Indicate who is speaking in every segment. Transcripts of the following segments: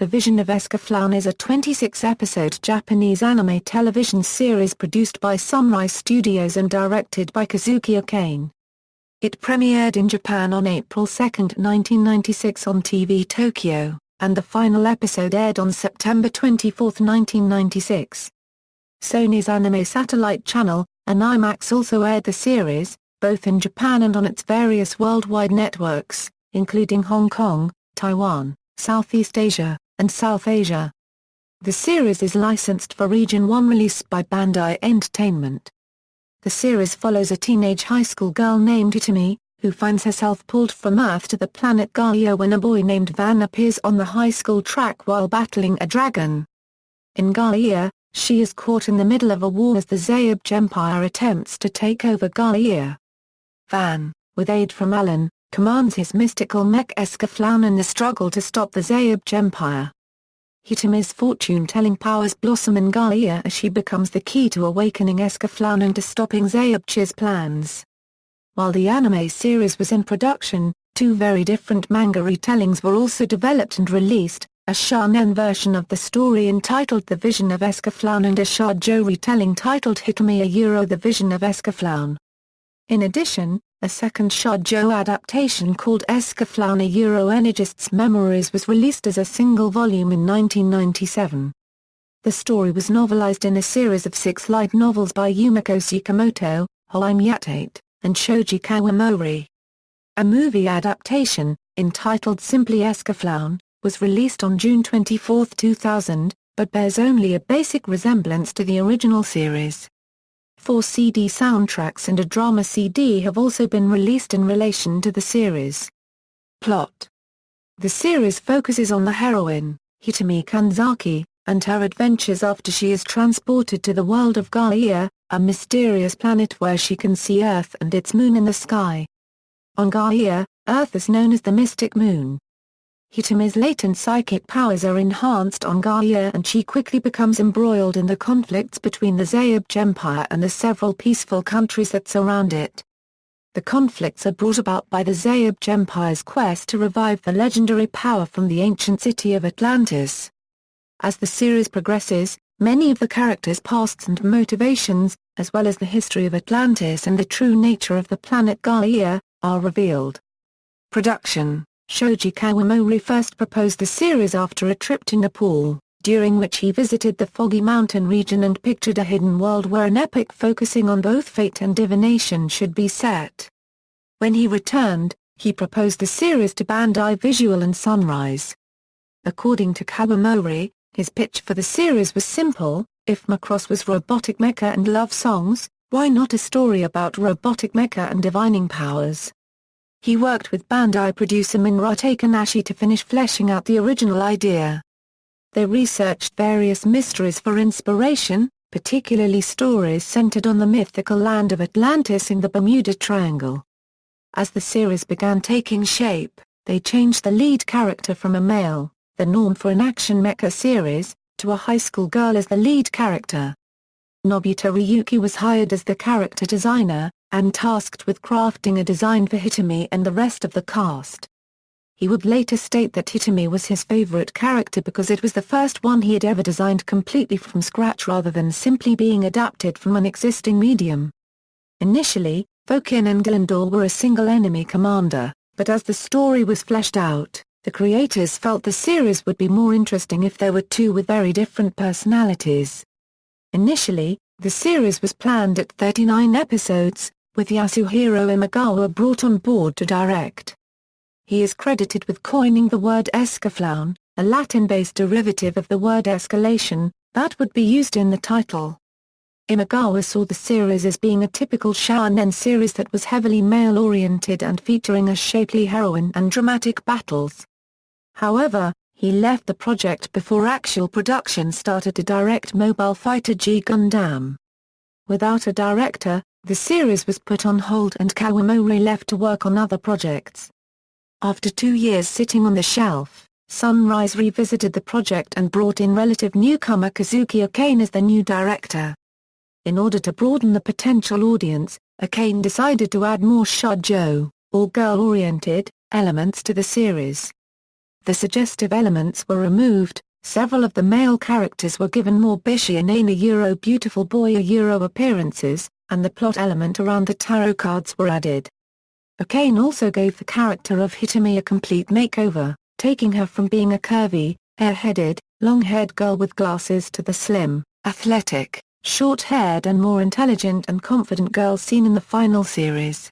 Speaker 1: The Vision of Escaflowne is a 26-episode Japanese anime television series produced by Sunrise Studios and directed by Kazuki Okane. It premiered in Japan on April 2, 1996 on TV Tokyo, and the final episode aired on September 24, 1996. Sony's anime satellite channel, Animax, also aired the series, both in Japan and on its various worldwide networks, including Hong Kong, Taiwan, Southeast Asia, and South Asia. The series is licensed for Region 1 release by Bandai Entertainment. The series follows a teenage high school girl named Hitomi, who finds herself pulled from Earth to the planet Gaea when a boy named Van appears on the high school track while battling a dragon. In Gaea, she is caught in the middle of a war as the Zaibach Empire attempts to take over Gaea. Van, with aid from Alan, commands his mystical mech Escaflowne in the struggle to stop the Zaibach Empire. Hitomi's fortune-telling powers blossom in Gaea as she becomes the key to awakening Escaflowne and to stopping Zaibach's plans. While the anime series was in production, two very different manga retellings were also developed and released, a shonen version of the story entitled The Vision of Escaflowne and a shoujo retelling titled Hitomi The Vision of Escaflowne. In addition, a second shoujo adaptation called Escaflowne Energist's Memories was released as a single volume in 1997. The story was novelized in a series of 6 light novels by Yumiko Tsukamoto, Hoimi Yatate, and Shoji Kawamori. A movie adaptation, entitled simply Escaflowne, was released on June 24, 2000, but bears only a basic resemblance to the original series. 4 CD soundtracks and a drama CD have also been released in relation to the series. Plot. The series focuses on the heroine, Hitomi Kanzaki, and her adventures after she is transported to the world of Gaea, a mysterious planet where she can see Earth and its moon in the sky. On Gaea, Earth is known as the Mystic Moon. Hitomi's latent psychic powers are enhanced on Gaea and she quickly becomes embroiled in the conflicts between the Zaibach Empire and the several peaceful countries that surround it. The conflicts are brought about by the Zaibach Empire's quest to revive the legendary power from the ancient city of Atlantis. As the series progresses, many of the characters' pasts and motivations, as well as the history of Atlantis and the true nature of the planet Gaea, are revealed. Production. Shoji Kawamori first proposed the series after a trip to Nepal, during which he visited the Foggy Mountain region and pictured a hidden world where an epic focusing on both fate and divination should be set. When he returned, he proposed the series to Bandai Visual and Sunrise. According to Kawamori, his pitch for the series was simple: if Macross was robotic mecha and love songs, why not a story about robotic mecha and divining powers? He worked with Bandai producer Minra Takanashi to finish fleshing out the original idea. They researched various mysteries for inspiration, particularly stories centered on the mythical land of Atlantis in the Bermuda Triangle. As the series began taking shape, they changed the lead character from a male, the norm for an action mecha series, to a high school girl as the lead character. Nobuta Ryuki was hired as the character designer, and tasked with crafting a design for Hitomi and the rest of the cast. He would later state that Hitomi was his favorite character because it was the first one he had ever designed completely from scratch rather than simply being adapted from an existing medium. Initially, Fokin and Glendor were a single enemy commander, but as the story was fleshed out, the creators felt the series would be more interesting if there were two with very different personalities. Initially, the series was planned at 39 episodes, with Yasuhiro Imagawa brought on board to direct. He is credited with coining the word Escaflowne, a Latin-based derivative of the word escalation, that would be used in the title. Imagawa saw the series as being a typical shonen series that was heavily male-oriented and featuring a shapely heroine and dramatic battles. However, he left the project before actual production started to direct Mobile Fighter G Gundam. Without a director, the series was put on hold and Kawamori left to work on other projects. After 2 years sitting on the shelf, Sunrise revisited the project and brought in relative newcomer Kazuki Okane as the new director. In order to broaden the potential audience, Okane decided to add more shoujo, or girl-oriented, elements to the series. the suggestive elements were removed, several of the male characters were given more bishy and beautiful boy appearances, and the plot element around the tarot cards were added. Akane also gave the character of Hitomi a complete makeover, taking her from being a curvy, hair-headed, long-haired girl with glasses to the slim, athletic, short-haired and more intelligent and confident girl seen in the final series.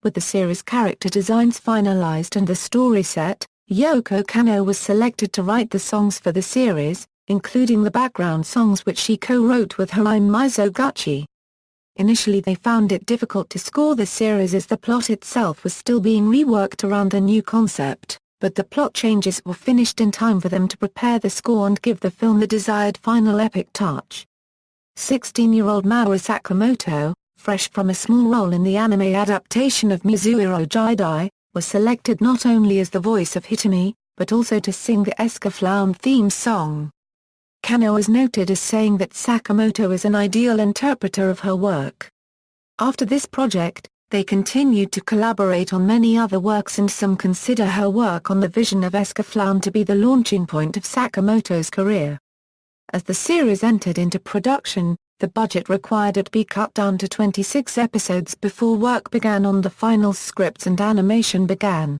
Speaker 1: With the series character designs finalized and the story set, Yoko Kanno was selected to write the songs for the series, including the background songs which she co-wrote with Harime Mizoguchi. Initially they found it difficult to score the series as the plot itself was still being reworked around the new concept, but the plot changes were finished in time for them to prepare the score and give the film the desired final epic touch. 16-year-old Maoru Sakamoto, fresh from a small role in the anime adaptation of Mizuhiro Jidai, was selected not only as the voice of Hitomi, but also to sing the Escaflowne theme song. Kanno is noted as saying that Sakamoto is an ideal interpreter of her work. After this project, they continued to collaborate on many other works and some consider her work on the Vision of Escaflowne to be the launching point of Sakamoto's career. As the series entered into production, the budget required it be cut down to 26 episodes before work began on the final scripts and animation began.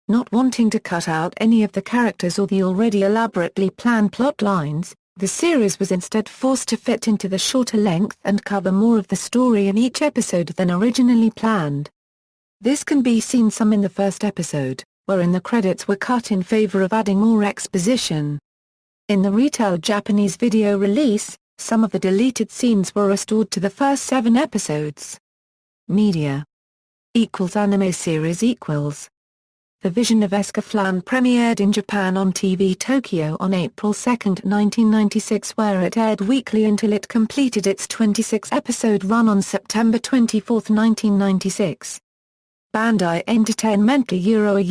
Speaker 1: Not wanting to cut out any of the characters or the already elaborately planned plot lines, the series was instead forced to fit into the shorter length and cover more of the story in each episode than originally planned. This can be seen some in the first episode, wherein the credits were cut in favor of adding more exposition. In the retail Japanese video release, some of the deleted scenes were restored to the first 7 episodes. Media =anime series =. The Vision of Escaflowne premiered in Japan on TV Tokyo on April 2, 1996, where it aired weekly until it completed its 26-episode run on September 24, 1996. Bandai Entertainment Euro's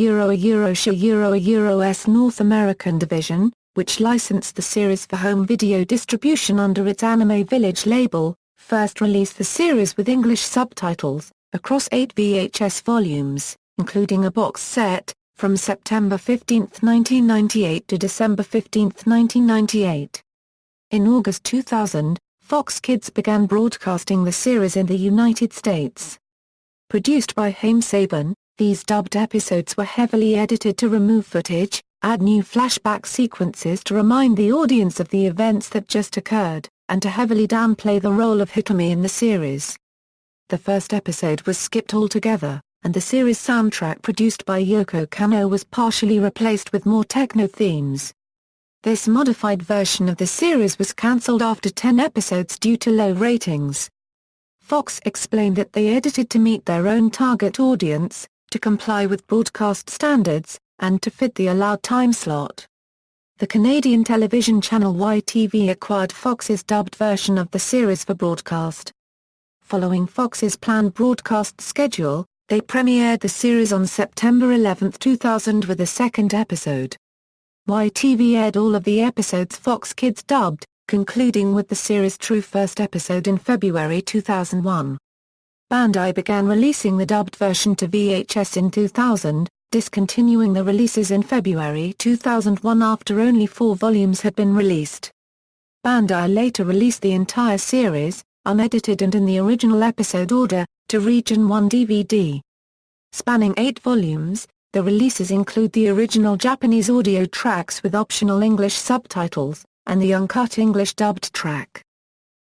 Speaker 1: North American division, which licensed the series for home video distribution under its Anime Village label, first released the series with English subtitles, across 8 VHS volumes, including a box set, from September 15, 1998 to December 15, 1998. In August 2000, Fox Kids began broadcasting the series in the United States. Produced by Haim Saban, these dubbed episodes were heavily edited to remove footage, add new flashback sequences to remind the audience of the events that just occurred, and to heavily downplay the role of Hitomi in the series. The first episode was skipped altogether, and the series soundtrack produced by Yoko Kanno was partially replaced with more techno themes. This modified version of the series was cancelled after 10 episodes due to low ratings. Fox explained that they edited to meet their own target audience, to comply with broadcast standards, and to fit the allowed time slot. The Canadian television channel YTV acquired Fox's dubbed version of the series for broadcast. Following Fox's planned broadcast schedule, they premiered the series on September 11, 2000 with a second episode. YTV aired all of the episodes Fox Kids dubbed, concluding with the series' true first episode in February 2001. Bandai began releasing the dubbed version to VHS in 2000, discontinuing the releases in February 2001 after only 4 volumes had been released. Bandai later released the entire series, unedited and in the original episode order, to Region 1 DVD. Spanning 8 volumes, the releases include the original Japanese audio tracks with optional English subtitles, and the uncut English dubbed track.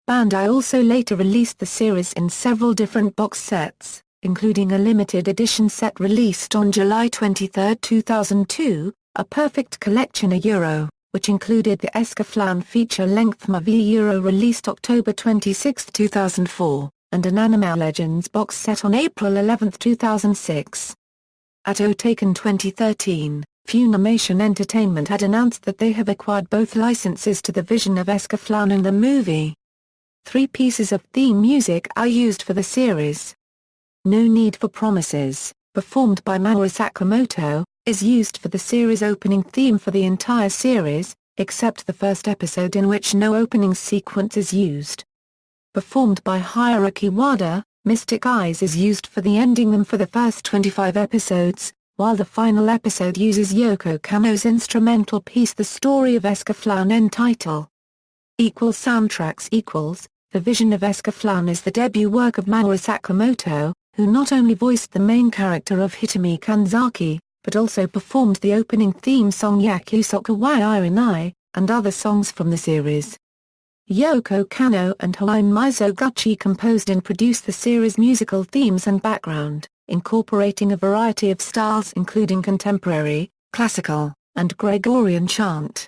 Speaker 1: Bandai also later released the series in several different box sets, including a limited edition set released on July 23, 2002, a perfect collection Euro, which included the Escaflowne feature-length movie Euro released October 26, 2004, and an Anime Legends box set on April 11, 2006. At Otaken 2013, Funimation Entertainment had announced that they have acquired both licenses to the Vision of Escaflowne and the movie. 3 pieces of theme music are used for the series. No Need for Promises, performed by Maoru Sakamoto, is used for the series' opening theme for the entire series, except the first episode in which no opening sequence is used. Performed by Hiroki Wada, Mystic Eyes is used for the ending and for the first 25 episodes, while the final episode uses Yoko Kanno's instrumental piece The Story of Escaflowne entitled Soundtracks. The Vision of Escaflowne is the debut work of Mamoru Sakamoto, who not only voiced the main character of Hitomi Kanzaki, but also performed the opening theme song Yakusoku wa Irinai, and other songs from the series. Yoko Kanno and Hayao Mizoguchi composed and produced the series' musical themes and background, incorporating a variety of styles including contemporary, classical, and Gregorian chant.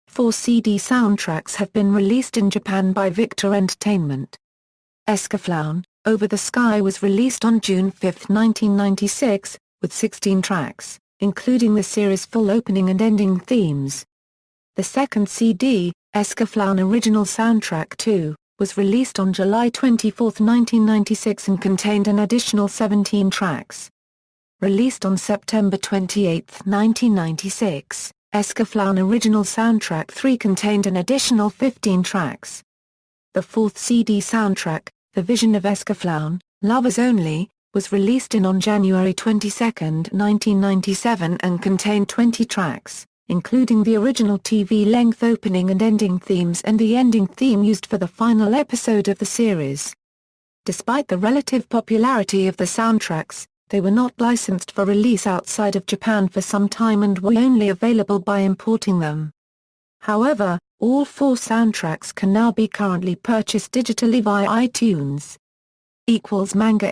Speaker 1: 4 CD soundtracks have been released in Japan by Victor Entertainment. Escaflowne, Over the Sky was released on June 5, 1996, with 16 tracks, including the series' full opening and ending themes. The second CD, Escaflowne Original Soundtrack 2, was released on July 24, 1996 and contained an additional 17 tracks. Released on September 28, 1996, Escaflowne Original Soundtrack 3 contained an additional 15 tracks. The fourth CD soundtrack, The Vision of Escaflowne, Lovers Only, was released on January 22, 1997 and contained 20 tracks, including the original TV-length opening and ending themes and the ending theme used for the final episode of the series. Despite the relative popularity of the soundtracks, they were not licensed for release outside of Japan for some time and were only available by importing them. However, all 4 soundtracks can now be currently purchased digitally via iTunes. Manga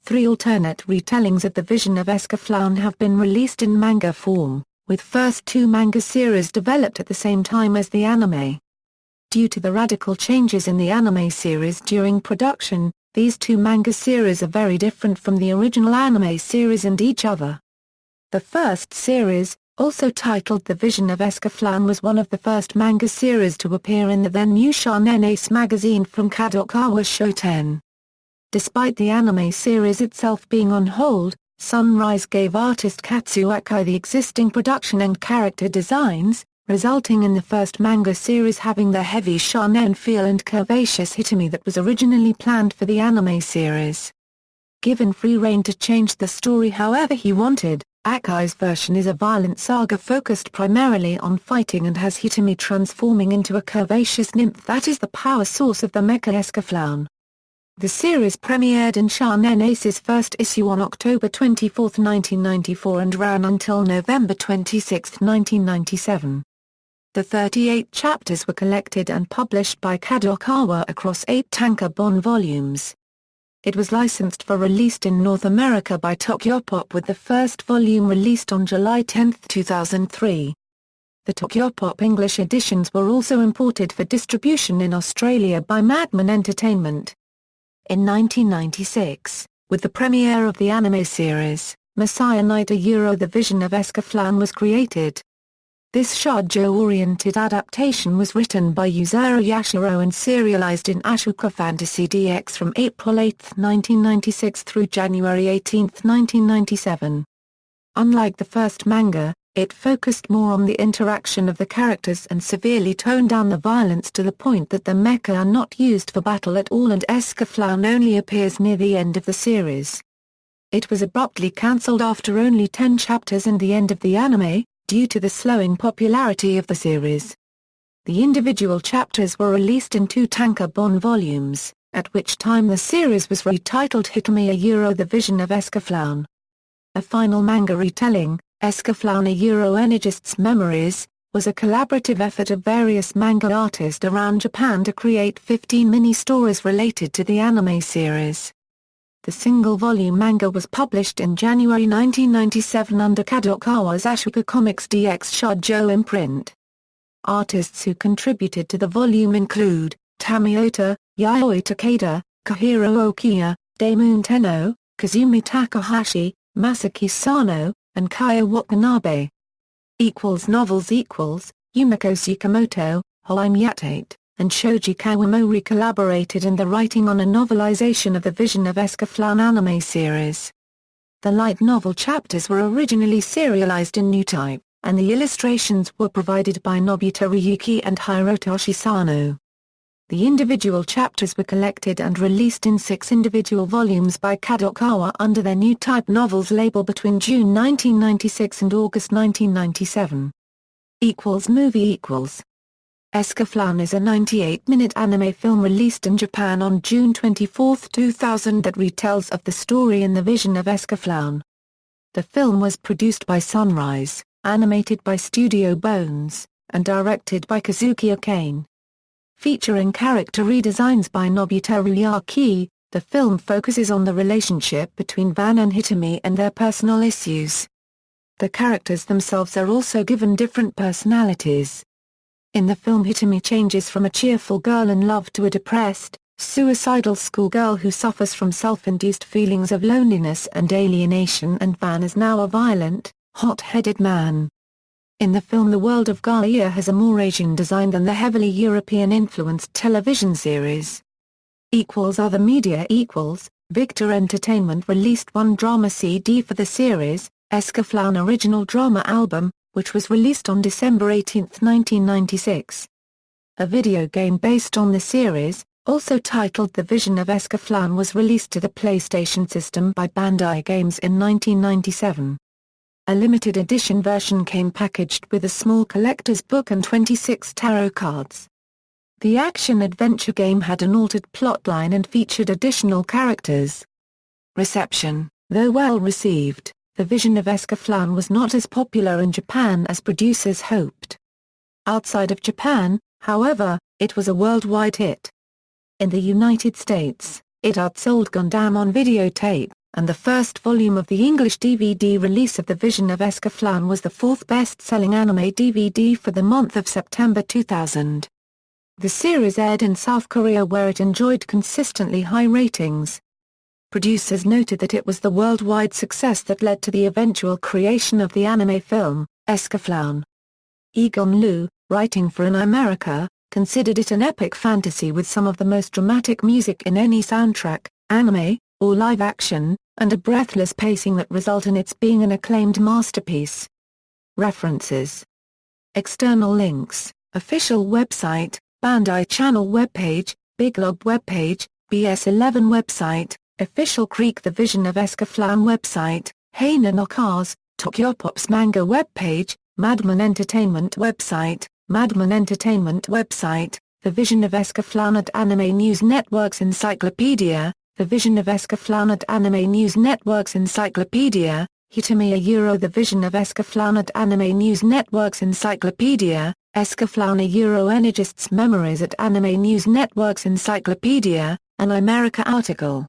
Speaker 1: 3 alternate retellings of The Vision of Escaflowne have been released in manga form, with first 2 manga series developed at the same time as the anime. Due to the radical changes in the anime series during production, these 2 manga series are very different from the original anime series and each other. The first series, also titled The Vision of Escaflowne, was one of the first manga series to appear in the then new Shonen Ace magazine from Kadokawa Shoten. Despite the anime series itself being on hold, Sunrise gave artist Katsuo Akai the existing production and character designs, resulting in the first manga series having the heavy shonen feel and curvaceous Hitomi that was originally planned for the anime series. Given free rein to change the story however he wanted, Akai's version is a violent saga focused primarily on fighting and has Hitomi transforming into a curvaceous nymph that is the power source of the mecha Escaflowne. The series premiered in Shonen Ace's first issue on October 24, 1994 and ran until November 26, 1997. The 38 chapters were collected and published by Kadokawa across 8 tankobon volumes. It was licensed for release in North America by Tokyopop with the first volume released on July 10, 2003. The Tokyopop English editions were also imported for distribution in Australia by Madman Entertainment. In 1996, with the premiere of the anime series, Messiah Night The Vision of Escaflowne was created. This shoujo-oriented adaptation was written by Yuzuru Yashiro and serialized in Ashoka Fantasy DX from April 8, 1996 through January 18, 1997. Unlike the first manga, it focused more on the interaction of the characters and severely toned down the violence to the point that the mecha are not used for battle at all and Escaflowne only appears near the end of the series. It was abruptly cancelled after only 10 chapters and the end of the anime, due to the slowing popularity of the series. The individual chapters were released in 2 tankobon volumes, at which time the series was retitled Hitomi The Vision of Escaflowne. A final manga retelling, Escaflowne Energist's Memories, was a collaborative effort of various manga artists around Japan to create 15 mini-stories related to the anime series. The single-volume manga was published in January 1997 under Kadokawa's Ashoka Comics DX Shoujo imprint. Artists who contributed to the volume include Tami Ota, Yayoi Takeda, Kohiro Okiya, Daimon Tenno, Kazumi Takahashi, Masaki Sano, and Kaya Watanabe. Novels Yumiko Tsukamoto, Haim Yatate, and Shoji Kawamori collaborated in the writing on a novelization of the Vision of Escaflowne anime series. The light novel chapters were originally serialized in new type, and the illustrations were provided by Nobuta Ryuki and Hirotoshi Sano. The individual chapters were collected and released in 6 individual volumes by Kadokawa under their new Type Novels label between June 1996 and August 1997. Movie Escaflowne is a 98-minute anime film released in Japan on June 24, 2000 that retells of the story in the Vision of Escaflowne. The film was produced by Sunrise, animated by Studio Bones, and directed by Kazuki Okane. Featuring character redesigns by Nobuteru Yaki, the film focuses on the relationship between Van and Hitomi and their personal issues. The characters themselves are also given different personalities. In the film, Hitomi changes from a cheerful girl in love to a depressed, suicidal schoolgirl who suffers from self-induced feelings of loneliness and alienation, and Van is now a violent, hot-headed man. In the film, the world of Gaea has a more Asian design than the heavily European-influenced television series. Other media Victor Entertainment released one drama CD for the series, Escaflowne Original Drama Album, which was released on December 18, 1996. A video game based on the series, also titled The Vision of Escaflowne, was released to the PlayStation system by Bandai Games in 1997. A limited edition version came packaged with a small collector's book and 26 tarot cards. The action-adventure game had an altered plotline and featured additional characters. Reception: though well received, The Vision of Escaflowne was not as popular in Japan as producers hoped. Outside of Japan, however, it was a worldwide hit. In the United States, it outsold Gundam on videotape, and the first volume of the English DVD release of The Vision of Escaflowne was the 4th best-selling anime DVD for the month of September 2000. The series aired in South Korea, where it enjoyed consistently high ratings. Producers noted that it was the worldwide success that led to the eventual creation of the anime film, Escaflowne. Egon Liu, writing for America, considered it an epic fantasy with some of the most dramatic music in any soundtrack, anime, or live action, and a breathless pacing that result in its being an acclaimed masterpiece. References. External links: official website, Bandai Channel webpage, Biglog webpage, BS11 website, official Creek The Vision of Escaflowne website, Heine no Cars, Tokyopop's manga webpage, Madman Entertainment website, Madman Entertainment website, The Vision of Escaflowne at Anime News Network's Encyclopedia, The Vision of Escaflowne at Anime News Network's Encyclopedia, Hitomi The Vision of Escaflowne at Anime News Network's Encyclopedia, Escaflowne Energist's Memories at Anime News Network's Encyclopedia, an America article.